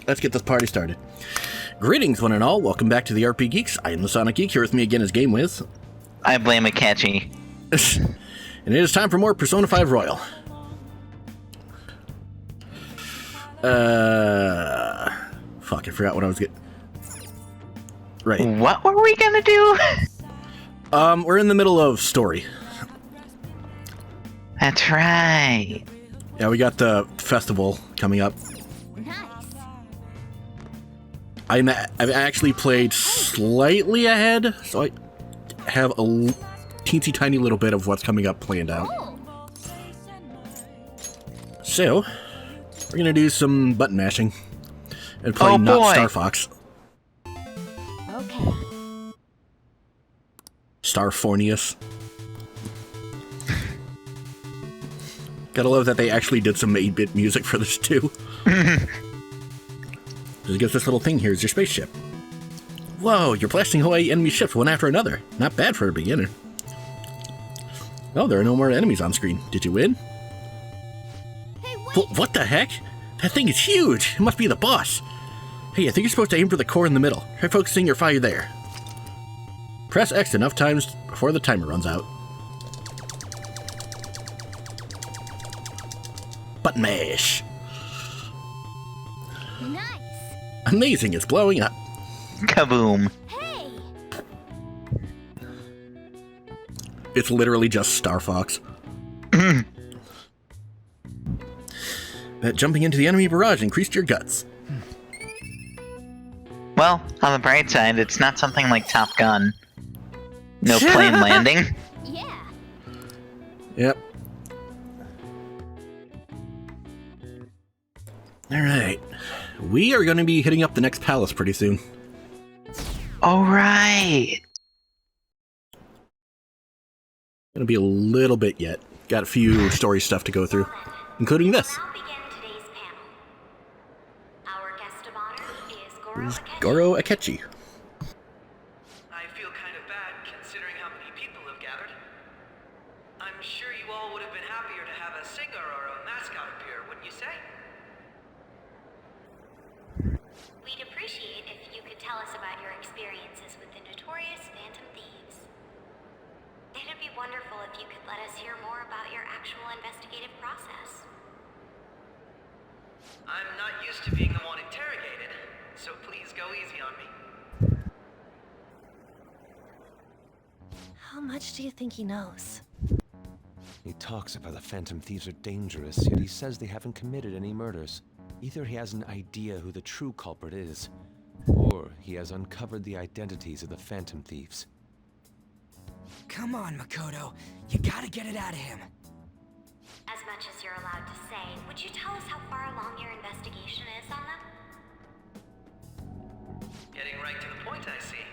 Let's get this party started. Greetings, one and all. Welcome back to the RP Geeks. I am the Sonic Geek. Here with me again is Game Wiz. I blame Akechi. And it is time for more Persona 5 Royal. Fuck, I forgot what I was getting. Right. What were we gonna do? We're in the middle of story. That's right. Yeah, we got the festival coming up. I've actually played slightly ahead, so I have a teensy tiny little bit of what's coming up planned out. So, we're gonna do some button mashing and play not Star Fox. Okay. Starfornius. Gotta love that they actually did some 8-bit music for this too. Just gets this little thing here is your spaceship. Whoa, you're blasting away enemy ships one after another. Not bad for a beginner. Oh, there are no more enemies on screen. Did you win? Hey, What the heck? That thing is huge. It must be the boss. Hey, I think you're supposed to aim for the core in the middle. Try focusing your fire there. Press X enough times before the timer runs out. Button mash. Nice. Amazing, it's blowing up. Kaboom. Hey. It's literally just Star Fox. That jumping into the enemy barrage increased your guts. Well, on the bright side, it's not something like Top Gun. No plane landing. Yeah. Yep. Alright. We are going to be hitting up the next palace pretty soon. Alright. Gonna be a little bit yet. Got a few story stuff to go through, including this. Now begin today's panel. Our guest of honor is Goro Here's Akechi. Goro Akechi. I feel kind of bad considering how many people have gathered. I'm sure you all would have been happier to have a singer or a mascot appear, wouldn't you say? We'd appreciate if you could tell us about your experiences with the notorious Phantom Thieves. It'd be wonderful if you could let us hear more about your actual investigative process. I'm not used to being the one interrogated, so please go easy on me. How much do you think he knows? He talks about the Phantom Thieves are dangerous, yet he says they haven't committed any murders. Either he has an idea who the true culprit is, or he has uncovered the identities of the Phantom Thieves. Come on, Makoto. You gotta get it out of him. As much as you're allowed to say, would you tell us how far along your investigation is on them? Getting right to the point, I see.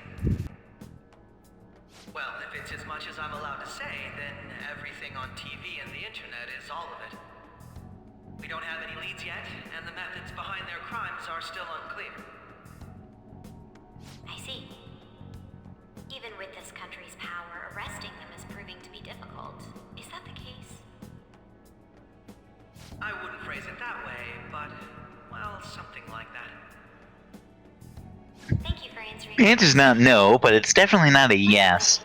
Well, if it's as much as I'm allowed to say, then everything on TV and the internet is all of it. We don't have any leads yet, and the methods behind their crimes are still unclear. I see. Even with this country's power, arresting them is proving to be difficult. Is that the case? I wouldn't phrase it that way, but, well, something like that. Thank you for answering. The answer's not no, but it's definitely not a yes.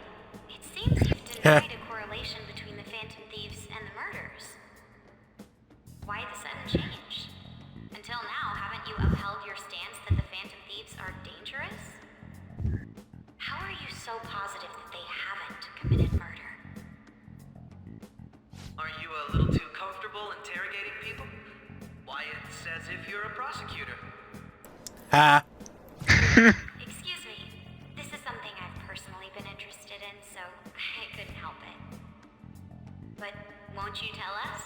It seems you've denied a correlation between the Phantom Thieves and the murders. Why the sudden change? Until now, haven't you upheld your stance that the Phantom Thieves are dangerous? How are you so positive that they haven't committed murder? Are you a little too comfortable interrogating people? Why, it's as if you're a prosecutor. Ha! Excuse me. This is something I've personally been interested in, so I couldn't help it. But won't you tell us?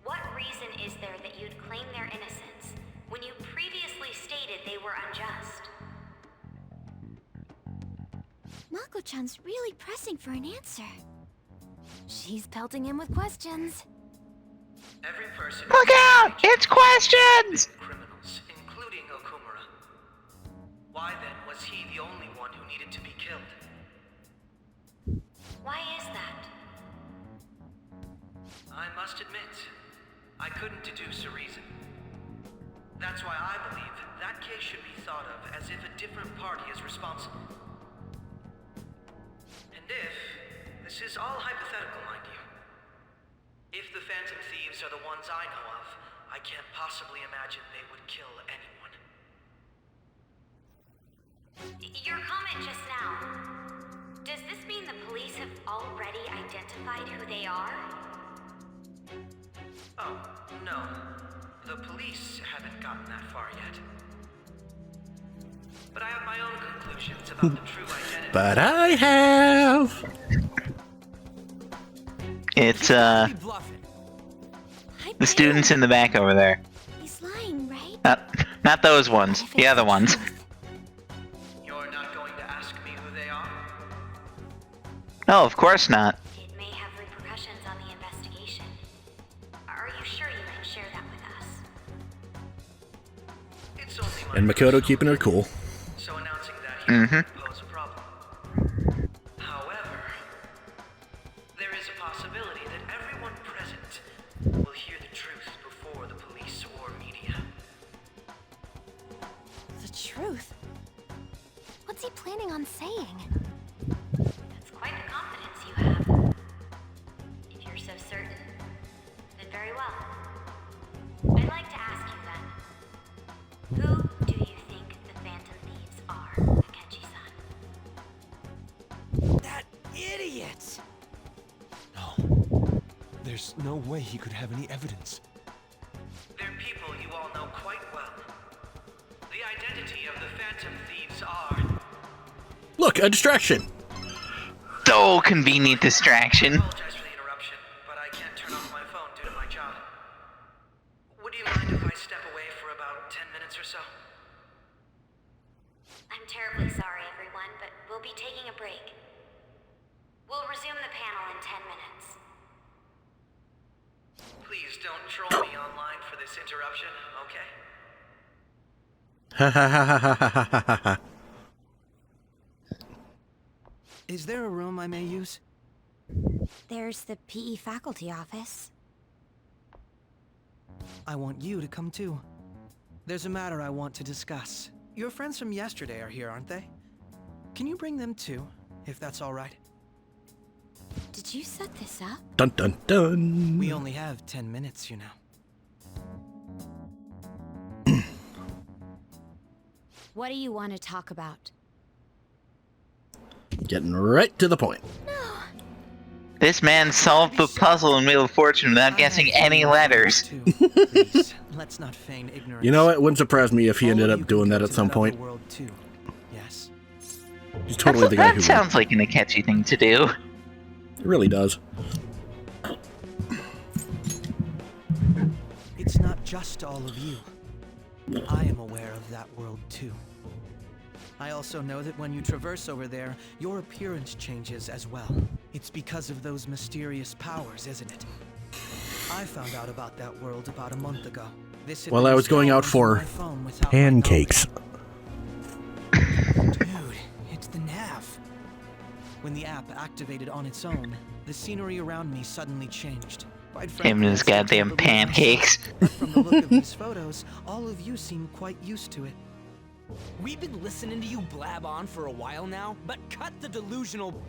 What reason is there that you'd claim their innocence when you previously stated they were unjust? Mako-chan's really pressing for an answer. She's pelting him with questions. Every person... Look out! It's questions! ...criminals, including Okumura. Why then was he the only one who needed to be killed? Why is that? I must admit, I couldn't deduce a reason. That's why I believe that case should be thought of as if a different party is responsible. And this is all hypothetical, mind you. If the Phantom Thieves are the ones I know of, I can't possibly imagine they would kill anyone. Your comment just now. Does this mean the police have already identified who they are? Oh, no. The police haven't gotten that far yet. But I have my own conclusions about the true identity. But I have. It's, Be bluffing. the students in the back over there. He's lying, right? Not those ones. If The it's other ones. truth. You're not going to ask me who they are? No, of course not. It may have repercussions on the investigation. Are you sure you can share that with us? It's only my And Makoto personal keeping her cool. so announcing that here Mhm. would pose a problem. However, there is a possibility that everyone present will hear the truth before the police or media. The truth? What's he planning on saying? That's quite the confidence you have. If you're so certain, then very well. I'd like to ask you then. Who do you think the Phantom Thieves are, Akechi-san? That idiot! No. There's no way he could have any evidence. They're people you all know quite well. The identity of the Phantom Thieves are... Look, a distraction. So convenient distraction. I apologize for the interruption, but I can't turn off my phone due to my job. Would you mind if I step away for about 10 minutes or so? I'm terribly sorry, everyone, but we'll be taking a break. We'll resume the panel in 10 minutes. Please don't troll me online for this interruption, okay? Ha ha ha ha ha ha ha ha. Is there a room I may use? There's the PE faculty office. I want you to come too. There's a matter I want to discuss. Your friends from yesterday are here, aren't they? Can you bring them too, if that's all right? Did you set this up? Dun dun dun. We only have 10 minutes, you know. What do you want to talk about? Getting right to the point. This man solved the puzzle in Wheel of Fortune without I guessing have any some letters. too. Please, let's not feign ignorance. You know, it wouldn't surprise me if he All ended of up you doing can that go at to some that point. other world too. Yes. He's totally the guy That who sounds like an Akechi thing to do. would. It really does. It's not just all of you. I am aware of that world too. I also know that when you traverse over there, your appearance changes as well. It's because of those mysterious powers, isn't it? I found out about that world about a month ago. This had Well, been I was going out installed for onto my phone without my pancakes. knowledge. Dude, it's the nav. When the app activated on its own, the scenery around me suddenly changed. Quite Him and frankly, his I still can't goddamn believe myself. pancakes. But from the look of these photos, all of you seem quite used to it. We've been listening to you blab on for a while now, but cut the delusional.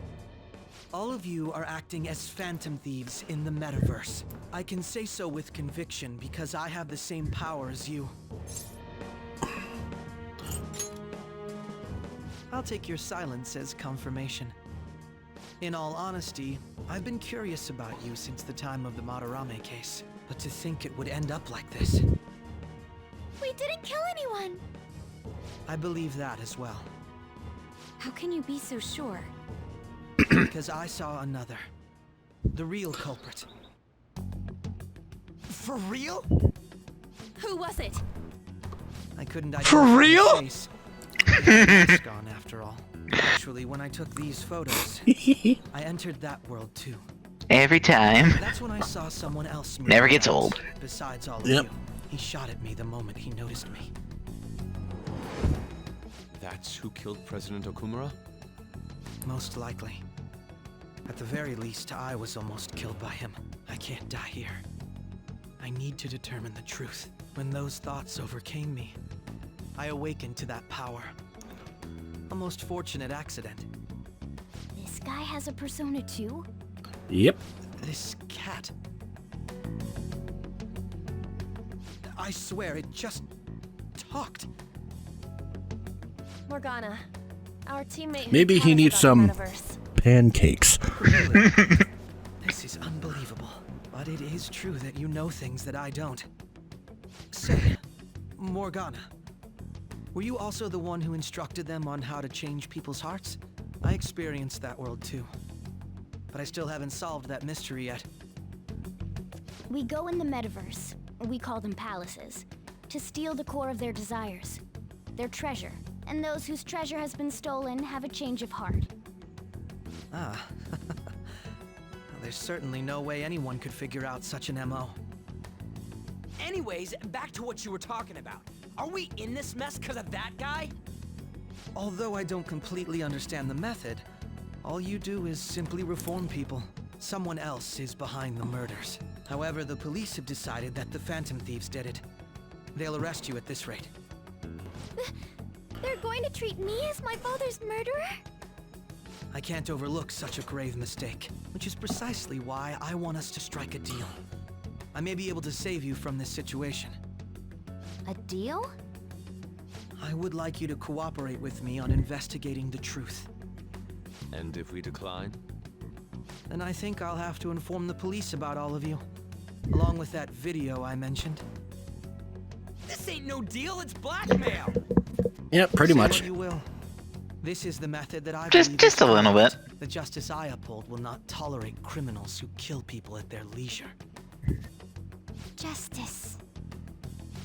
All of you are acting as Phantom Thieves in the metaverse. I can say so with conviction because I have the same power as you. I'll take your silence as confirmation. In all honesty, I've been curious about you since the time of the Madarame case. But to think it would end up like this, We didn't kill anyone! I believe that as well. How can you be so sure? Because I saw another. The real culprit. For real? Who was it? I couldn't For identify real? his face. He had a mask on, after all. Actually, when I took these photos, I entered that world too. Every time. That's when I saw someone else. move Never gets around, old. Besides all of Yep. you, he shot at me the moment he noticed me. That's who killed President Okumura? Most likely. At the very least, I was almost killed by him. I can't die here. I need to determine the truth. When those thoughts overcame me, I awakened to that power. A most fortunate accident. This guy has a persona too? Yep. This cat. I swear it just talked. Morgana, our teammate. who Maybe taught he us needs about the some metaverse. pancakes. Really? This is unbelievable. But it is true that you know things that I don't. Say, Morgana, were you also the one who instructed them on how to change people's hearts? I experienced that world too. But I still haven't solved that mystery yet. We go in the metaverse, we call them palaces, to steal the core of their desires, their treasure. And those whose treasure has been stolen have a change of heart. Ah. There's certainly no way anyone could figure out such an MO. Anyways, back to what you were talking about. Are we in this mess because of that guy? Although I don't completely understand the method, all you do is simply reform people. Someone else is behind the murders. However, the police have decided that the Phantom Thieves did it. They'll arrest you at this rate. They're going to treat me as my father's murderer? I can't overlook such a grave mistake, which is precisely why I want us to strike a deal. I may be able to save you from this situation. A deal? I would like you to cooperate with me on investigating the truth. And if we decline? Then I think I'll have to inform the police about all of you, along with that video I mentioned. This ain't no deal, it's blackmail! Yep, pretty Say much. what you will. This is the method that I Just believe is a little bit. The justice I uphold will not tolerate criminals who kill people at their leisure. Justice.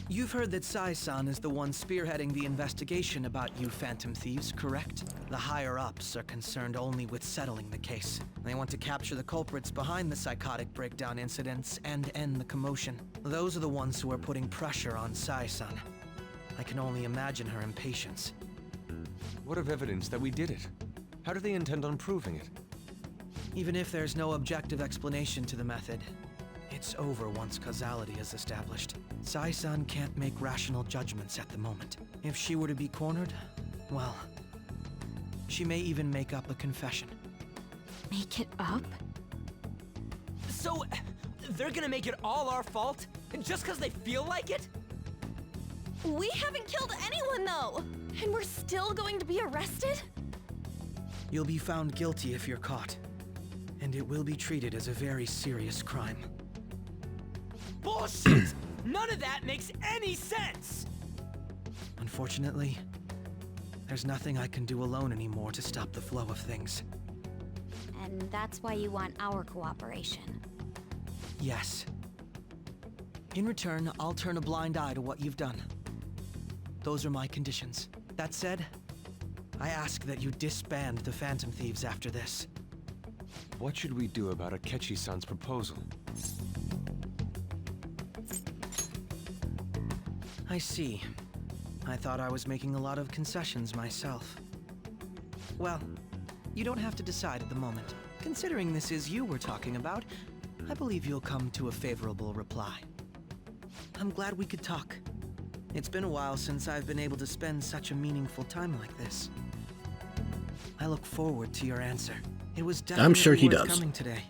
You've heard that Sai-san is the one spearheading the investigation about you Phantom Thieves, correct? The higher-ups are concerned only with settling the case. They want to capture the culprits behind the psychotic breakdown incidents and end the commotion. Those are the ones who are putting pressure on Sai-san. I can only imagine her impatience. What of evidence that we did it? How do they intend on proving it? Even if there's no objective explanation to the method, it's over once causality is established. Sai-san can't make rational judgments at the moment. If she were to be cornered, well, she may even make up a confession. Make it up? So, they're gonna make it all our fault? Just because they feel like it? We haven't killed anyone though! And we're still going to be arrested? You'll be found guilty if you're caught, and it will be treated as a very serious crime. Bullshit! None of that makes any sense! Unfortunately, there's nothing I can do alone anymore to stop the flow of things. And that's why you want our cooperation. Yes. In return, I'll turn a blind eye to what you've done. Those are my conditions. That said, I ask that you disband the Phantom Thieves after this. What should we do about Akechi-san's proposal? I see. I thought I was making a lot of concessions myself. Well, you don't have to decide at the moment. Considering this is you we're talking about, I believe you'll come to a favorable reply. I'm glad we could talk. It's been a while since I've been able to spend such a meaningful time like this. I look forward to your answer. It was definitely I'm sure he worth does. coming today,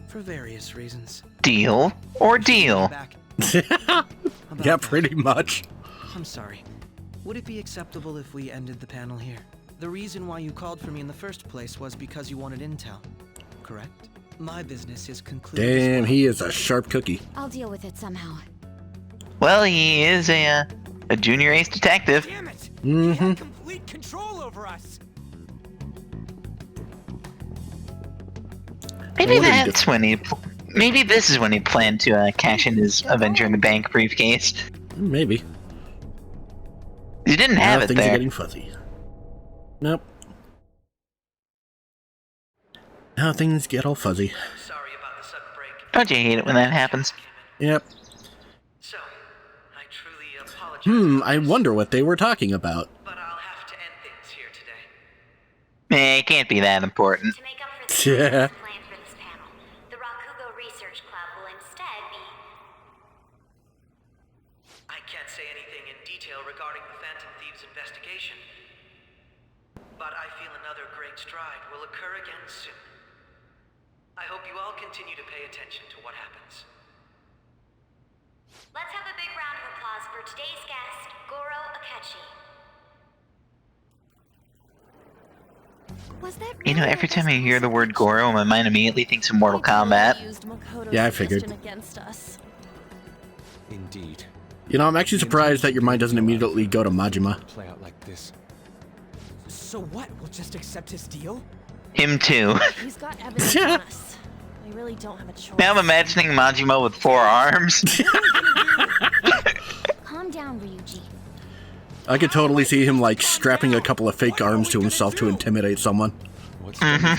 for various reasons. Deal or deal? Back. Yeah, About that. pretty much. I'm sorry. Would it be acceptable if we ended the panel here? The reason why you called for me in the first place was because you wanted intel, correct? My business is concluded. as Damn, well. he is a sharp cookie. I'll deal with it somehow. Well, he is a junior ace detective. Damn it! He had complete control over us! Maybe What did he that's when he. Maybe this is when he planned to cash in his Avenger in the Bank briefcase. Maybe. He didn't Now have it things are there. getting fuzzy. Nope. Now things get all fuzzy. Sorry about the sudden break. Don't you hate it when that happens? Yep. So, I truly apologize. I wonder what they were talking about. But I'll have to end things here today. It can't be that important. To make up for the Yeah. planned for this panel, the Rakugo Research Club will instead be... But I feel another great stride will occur again soon. I hope you all continue to pay attention to what happens. Let's have a big round of applause for today's guest, Goro Akechi. Was that You know, really every our time I best hear the course word of Goro, action? my mind immediately thinks of Mortal They totally Kombat. used Makoto's Yeah, I figured. suggestion against us. Indeed. You know, I'm actually surprised that your mind doesn't immediately go to Majima. Play out like this. So what? We'll just accept his deal? Him too. He's got evidence on us. We really don't have a choice. Now I'm imagining Majima with 4 arms. Calm down, Ryuji. I could totally see him, like, strapping a couple of fake arms to himself to intimidate someone. What's done is done.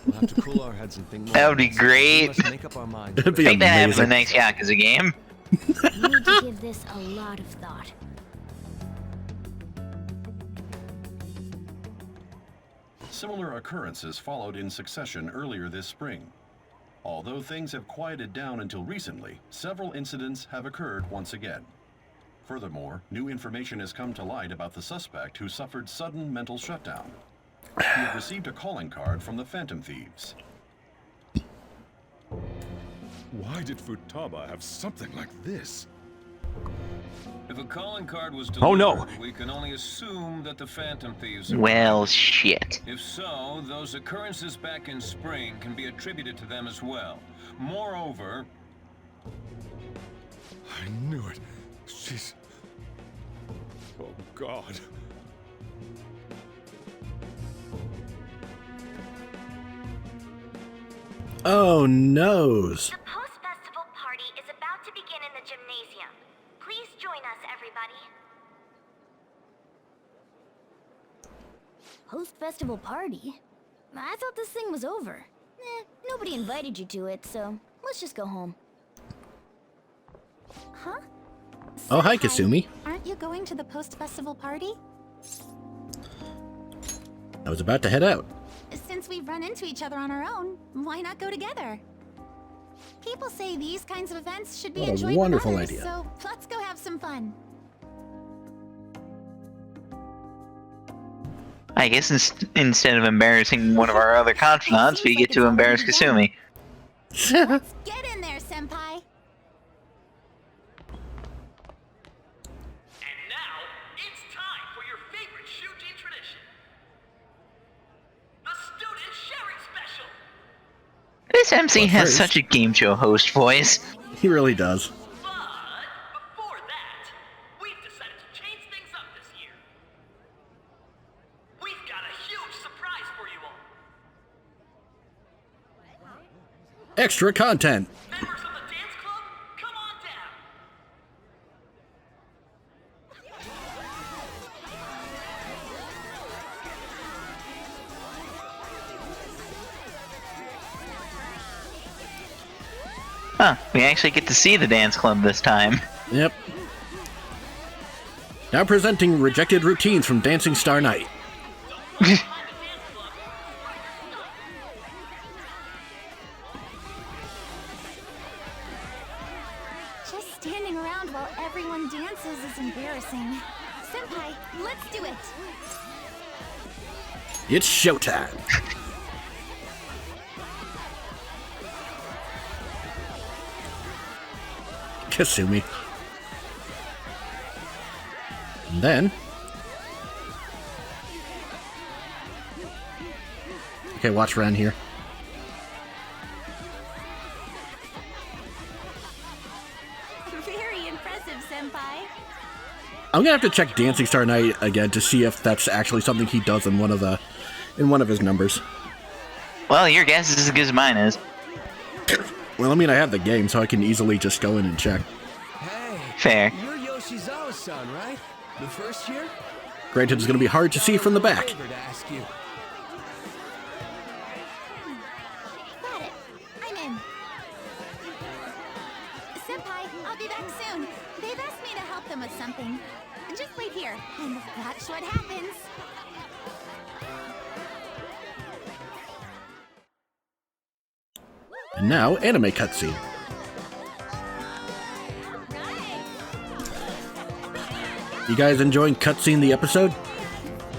We'll have to cool our heads and think more. That would be We great. must make up our minds. It'd be Make that happen in the amazing. next Yakuza game. You need to give this a lot of thought. Similar occurrences followed in succession earlier this spring. Although things have quieted down until recently, several incidents have occurred once again. Furthermore, new information has come to light about the suspect who suffered sudden mental shutdown. He had received a calling card from the Phantom Thieves. Why did Futaba have something like this? If a calling card was Oh, delivered, no. we can only assume that the Phantom Thieves are Well, shit. If so, those occurrences back in spring can be attributed to them as well. Moreover, I knew it. She's... Oh, God. Oh, noes. The post-festival party is about to begin in the gymnasium. Please join us, everybody. Post-festival party? I thought this thing was over. Nobody invited you to it, so let's just go home. Huh? Oh, hi, Senpai, Kasumi. Aren't you going to the post-festival party? I was about to head out. Since we've run into each other on our own, why not go together? People say these kinds of events should be What a enjoyed wonderful with others, idea. so let's go have some fun. I guess instead of embarrassing one of our other confidants, we get to embarrass Kasumi. Get in there, Senpai! And now, it's time for your favorite Shuji tradition. The Student Sharing Special! This MC But has first- such a game show host voice. He really does. But before that, we've decided to change things up this year. We've got a huge surprise for you all. Extra content. Members of the dance club, come on down. Huh, we actually get to see the dance club this time. Yep. Now presenting rejected routines from Dancing Star Night. Just standing around while everyone dances is embarrassing. Senpai, let's do it! It's showtime. Kasumi. And then... Okay, watch Ren here. Very impressive, Senpai. I'm gonna have to check Dancing Star Night again to see if that's actually something he does in one of his numbers. Well, your guess is as good as mine is. Well, I mean, I have the game, so I can easily just go in and check. Hey, Fair. you're Yoshizawa-san, right? The first year? Granted, it's gonna be hard to see from the back. Favor to ask you. Got it. I'm in. Senpai, I'll be back soon. They've asked me to help them with something. Just wait here, and watch what happens. And now, anime cutscene. You guys enjoying cutscene the episode?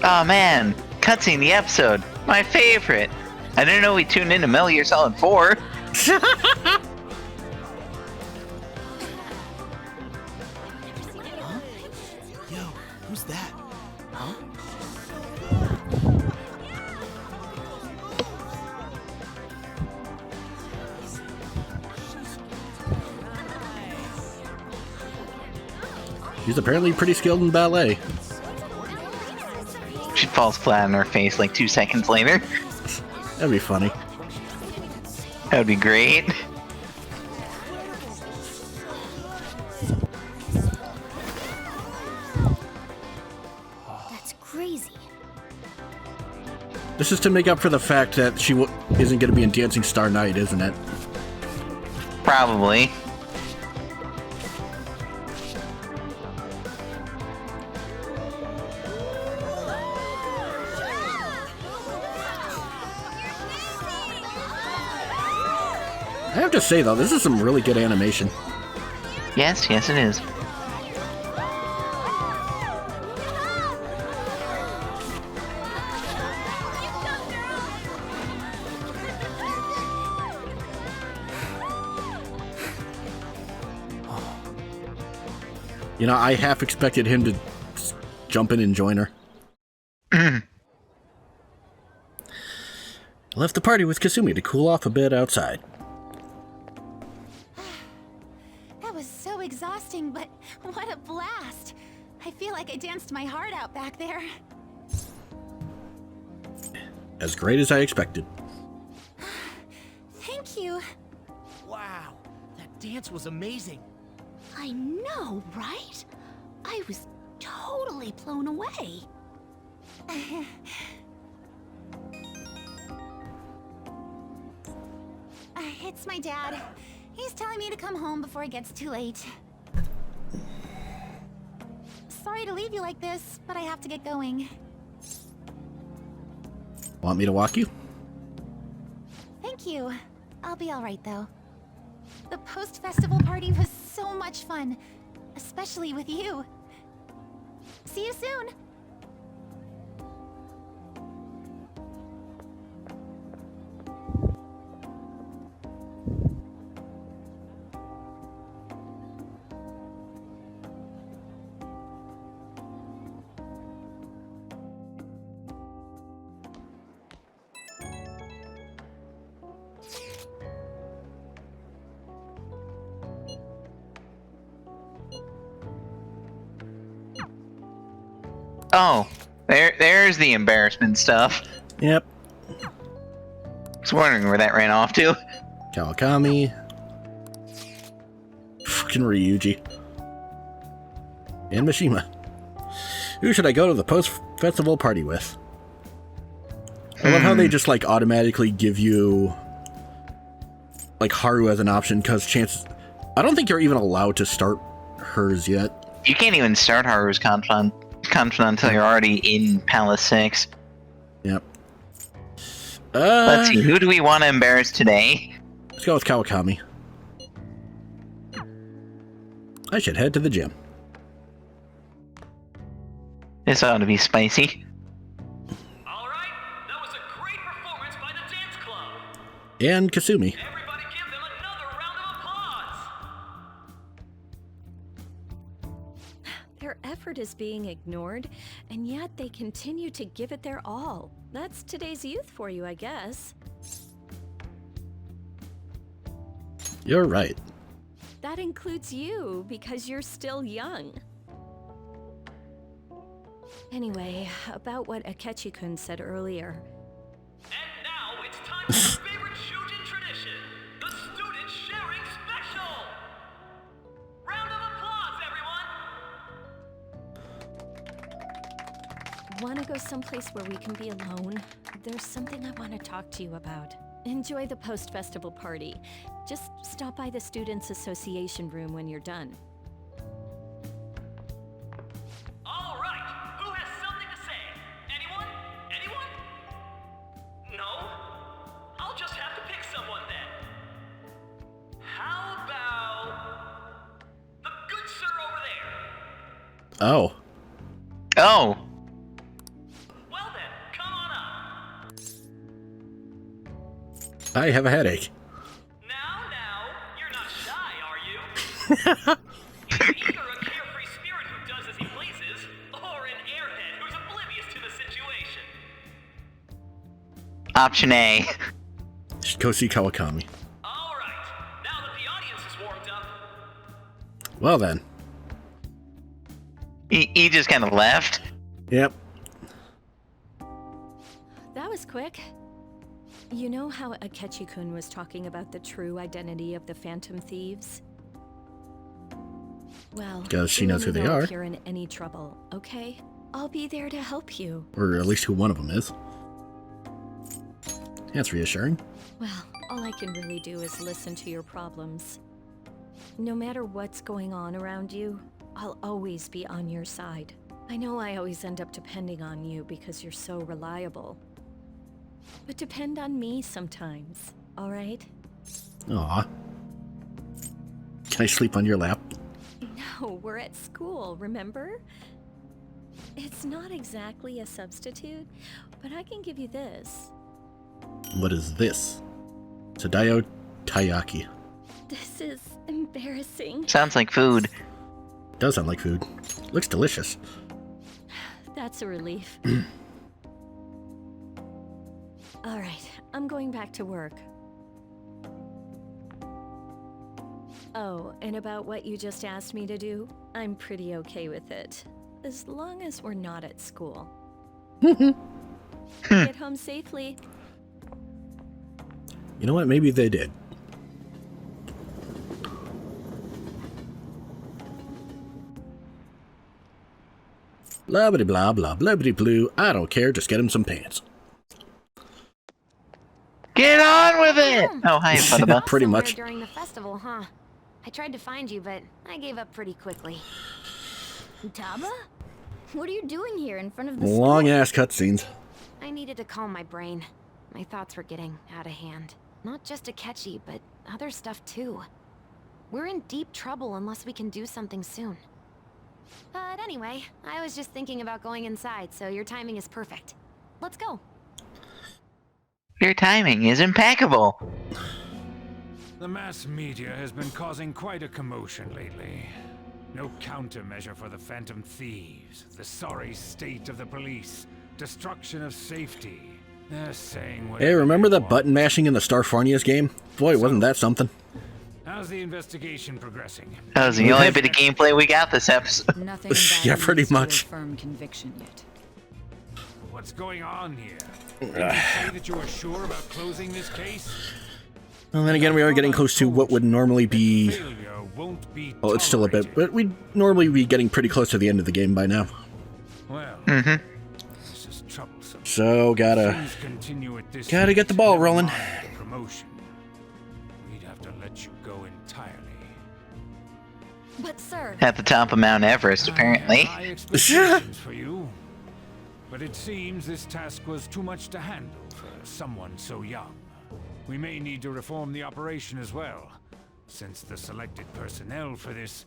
Oh man, cutscene, the episode. My favorite. I didn't know we tuned into Metal Gear Solid 4. Yo, who's that? Huh? She's apparently pretty skilled in ballet. She falls flat on her face like 2 seconds later. That'd be funny. That would be great. That's crazy. This is to make up for the fact that she isn't going to be in Dancing Star Night, isn't it? Probably. I have to say, though, this is some really good animation. Yes, yes it is. You know, I half expected him to jump in and join her. I left the party with Kasumi to cool off a bit outside. That was so exhausting, but what a blast. I feel like I danced my heart out back there. As great as I expected. Thank you. Wow, that dance was amazing. I know, right? I was totally blown away. It's my dad. He's telling me to come home before it gets too late. Sorry to leave you like this, but I have to get going. Want me to walk you? Thank you. I'll be all right, though. The post-festival party was so much fun, especially with you. See you soon! Oh, there's the embarrassment stuff. Yep. I was wondering where that ran off to. Kawakami. Fucking Ryuji. And Mishima. Who should I go to the post-festival party with? I love how they just, like, automatically give you, like, Haru as an option, because chances... I don't think you're even allowed to start hers yet. You can't even start Haru's confidant until you're already in Palace 6. Yep. Let's see, who do we want to embarrass today? Let's go with Kawakami. I should head to the gym. This ought to be spicy. Alright, that was a great performance by the dance club. And Kasumi. Everybody give them another round of applause. Their effort is being ignored, and yet they continue to give it their all. That's today's youth for you, I guess. You're right. That includes you, because you're still young. Anyway, about what Akechi-kun said earlier. And now it's time for your favorite Shujin tradition, the Student Sharing Special! Round of applause, everyone! Want to go someplace where we can be alone? There's something I want to talk to you about. Enjoy the post-festival party. Just stop by the Students' Association room when you're done. Alright, who has something to say? Anyone? Anyone? No? I'll just have to pick someone then. How about... the good sir over there? Oh. Oh. Well then, come on I have a headache. Now, you're not shy, are you? You're either a carefree spirit who does as he pleases, or an airhead who's oblivious to the situation. Option A. Should go see Kawakami. All right, now that the audience is warmed up. Well then. He just kind of left. Yep. That was quick. You know how Akechi-kun was talking about the true identity of the Phantom Thieves? Well, because she knows who they let me know are. If you're in any trouble, okay? I'll be there to help you. Or at least who one of them is. That's reassuring. Well, all I can really do is listen to your problems. No matter what's going on around you, I'll always be on your side. I know I always end up depending on you because you're so reliable. But depend on me sometimes, alright? Aw. Can I sleep on your lap? No, we're at school, remember? It's not exactly a substitute, but I can give you this. What is this? Tadayo Taiyaki. This is embarrassing. Sounds like food. Does sound like food. Looks delicious. That's a relief. Alright, I'm going back to work. Oh, and about what you just asked me to do, I'm pretty okay with it. As long as we're not at school. Get home safely. You know what? Maybe they did. Blah blah blah blah blah blah blue. I don't care. Just get him some pants. Get on with it! Oh, hi, Futaba. Pretty much. During the festival, huh? I tried to find you, but I gave up pretty quickly. Futaba? What are you doing here in front of the Long school? ass cutscenes. I needed to calm my brain. My thoughts were getting out of hand. Not just Akechi, but other stuff too. We're in deep trouble unless we can do something soon. But anyway, I was just thinking about going inside, so your timing is perfect. Let's go. Your timing is impeccable. The mass media has been causing quite a commotion lately. No countermeasure for the Phantom Thieves, the sorry state of the police, destruction of safety. They're saying what. Hey, remember that button mashing in the Starfornius game? Boy, wasn't that something? How's the investigation progressing? That was the only bit of gameplay we got this episode. Nothing Yeah, pretty much. Firm conviction yet. What's going on here? Did you say that you were sure about closing this case? Well, then again, we are getting close to what would normally be... Failure won't be Well, it's still a bit, but we'd normally be getting pretty close to the end of the game by now. Well, this is troublesome. So, gotta get the ball rolling. Promotion. We'd have to let you go entirely. But sir... At the top of Mount Everest, apparently. High expectations for you. But it seems this task was too much to handle for someone so young. We may need to reform the operation as well, since the selected personnel for this...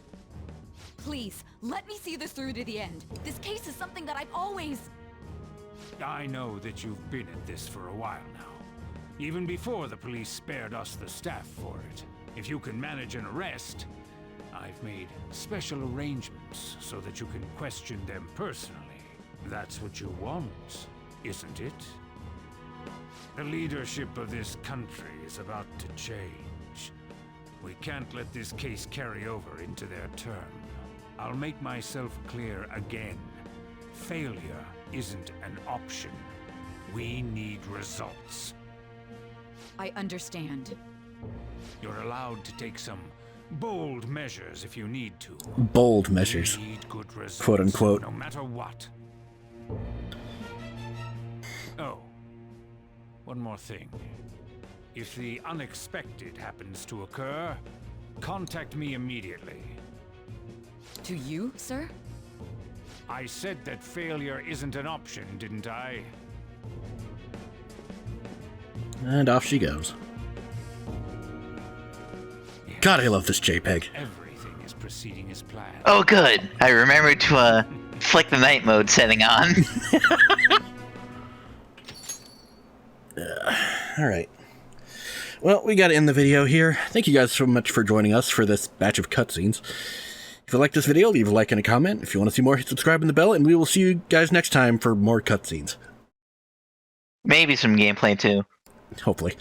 Please, let me see this through to the end. This case is something that I've always... I know that you've been at this for a while now. Even before the police spared us the staff for it. If you can manage an arrest, I've made special arrangements so that you can question them personally. That's what you want, isn't it? The leadership of this country is about to change. We can't let this case carry over into their term. I'll make myself clear again. Failure isn't an option. We need results. I understand. You're allowed to take some bold measures if you need to. Bold measures. We need good results, Quote unquote. no matter what. Oh, one more thing. If the unexpected happens to occur, contact me immediately. To you, sir? I said that failure isn't an option, didn't I? And off she goes. God, I love this JPEG. Everything is proceeding as planned. Oh, good. I remembered to flick the night mode setting on. Alright. well, we gotta end the video here. Thank you guys so much for joining us for this batch of cutscenes. If you like this video, leave a like and a comment. If you want to see more, hit subscribe and the bell, and we will see you guys next time for more cutscenes. Maybe some gameplay too. Hopefully.